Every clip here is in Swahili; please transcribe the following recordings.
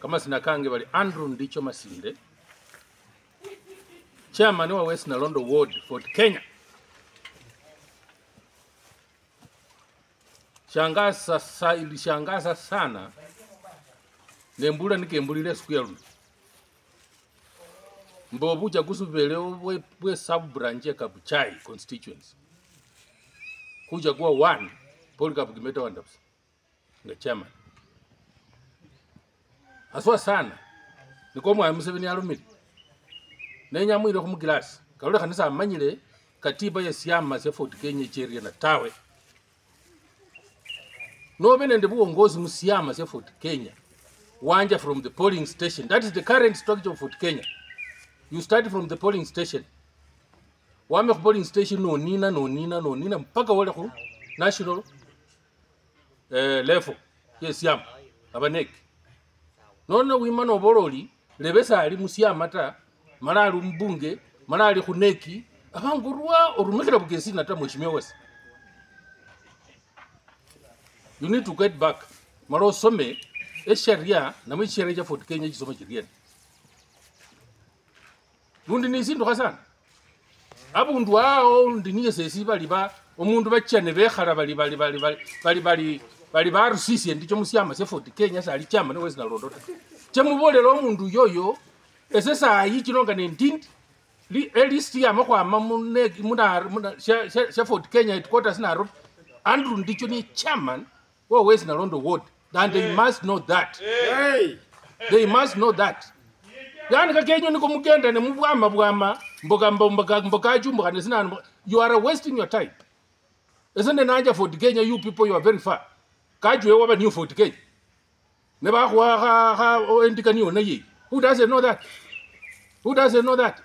kama sinakange bali Andrew Ndicho Masinde, chairman wa West Nalondo Ward Fort Kenya. Ilishangaza sana nembula nikembulile siku ya leo. Mbobu chagusu veleo we sub branch ya Kabuchai constituency. Kuja kuwa 1 Paul Kapugimeta Wandaps. Nga chairman. Aswa sana. Niko mwa Museveni alumidi. Nenya mwire ku mugilasi. Kalole kanisa amanyire katiba ya siyama ya Fort Kenya cheria na tawe. No benende buongozi mu siyama ya Fort Kenya. Wanja from the polling station. That is the current structure of Fort Kenya. You start from the polling station. Wame ku polling station no nina mpaka wale ku national level. Yes yam. Abaneki. Nono wimano boroli lebesa ali musiyama ta marali mbunge marali kuneki abangurwa orumekera bugesi nata mheshimiwa wese. You need to get back. Maro some esharia na mwisheria ya Fort Kenya chisoma chiriani. Nundi nisindu kasana. Abundu wao ndiniye sesi baliba omundu bachane bekhala bali barusisi ndicho musiyama se Fort Kenya sali chama no West Nalondo. Chemubolera omundu yoyo esesa yichironga nendindi list ya makwa mamuneki muna se Fort Kenya headquarters na Nairobi. Andrew Ndicho ni chairman wa West Nalondo Ward. And they must know that. They must know that. Yani kakenyo niko mugenda ne mubwama mboka jumbo kanesina. You are wasting your time. Isn't nanja Fort Kenya, you people, you are very far. Kajwe waba new Fort Kenya. Neba kwa endika niyo na ye. Who doesn't know that? Who doesn't know that?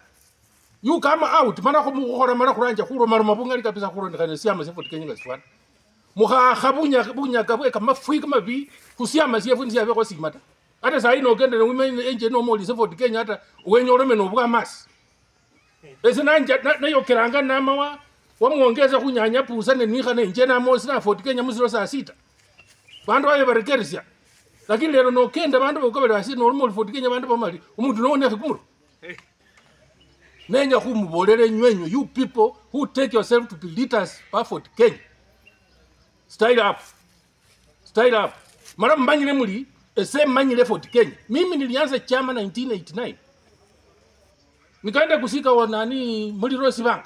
You come out, mana ko mukora mana kuranja kuro maruma bungali kabisa kuro ndikane siyama se Fort Kenya ngasifana. Muka khabunya kabwe kama fui kama bi kusiyama siye funzi yabe ko simata. Ata sai no gende women enje no moli se Fort Kenya ata wenyorome no bwa mas. Esinanja na yokeranga nama wa muongeza kunyanya pusa ne nika ne nje na mosi na Fort Kenya musiro saa 6. Bandu baye barekerisia. Lakini lero no kenda bandu bakobera basi normal Fort Kenya bandu bamali. Umuntu no ne kumuru. Nenya kumubolere nywenyu, you people who take yourself to be leaders of Fort Kenya. Style up. Style up. Mara mbanyile muli, ese mbanyile Fort Kenya. Mimi nilianza chama 1989. Nikaenda kusika wa nani muli Rosi Bank.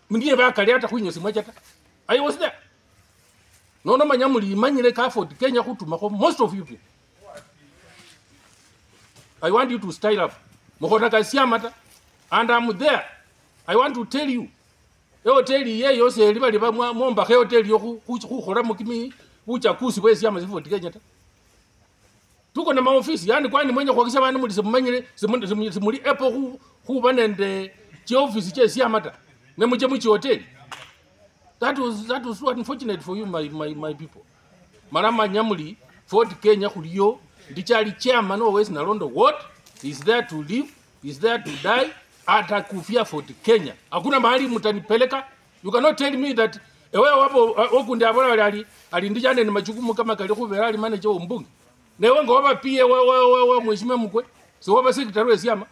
Ndiye bakali hata kuinyo simwachata. I was there. Nono manyamuli mbanyile ka Fort Kenya kutuma ko most of you people. I want you to style up. Mukona kasiyamata. And I'm there. I want to tell you. Hotel ye yose liba liba momba hotel yo kukhora mukimi uchakusi kwesi yama Fort Kenya ta. Tuko na maofisi yani kwani mwenye kuhakisha bana muri semanyire semuri epo kuba nende chi office che siyamata. Ne muje mu chi hotel. That was so unfortunate for you my people. Marama nyamuli Fort Kenya kuliyo ndichali chairman wa West Nalondo Ward. He's there to live, he's there to die. Ata kufia Fort Kenya. Hakuna mahali mtanipeleka. You cannot tell me that ewe wapo okundi abona alindijane ni majukumu kama kali kubera ali manager ombungi. Newe ngo waba pie wa mheshimiwa mkwe. So waba secretary wesiyama.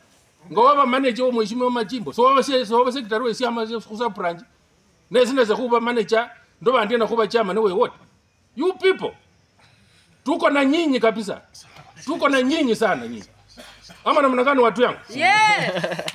Ngo waba manager wa mheshimiwa majimbo. So waba secretary wesiyama kusa branch. Nesina za kuba manager ndo bandie na kuba chama newe wote. You people. Tuko na nyinyi kabisa. Tuko na nyinyi sana nyinyi. Ama namna gani watu yangu? Yeah.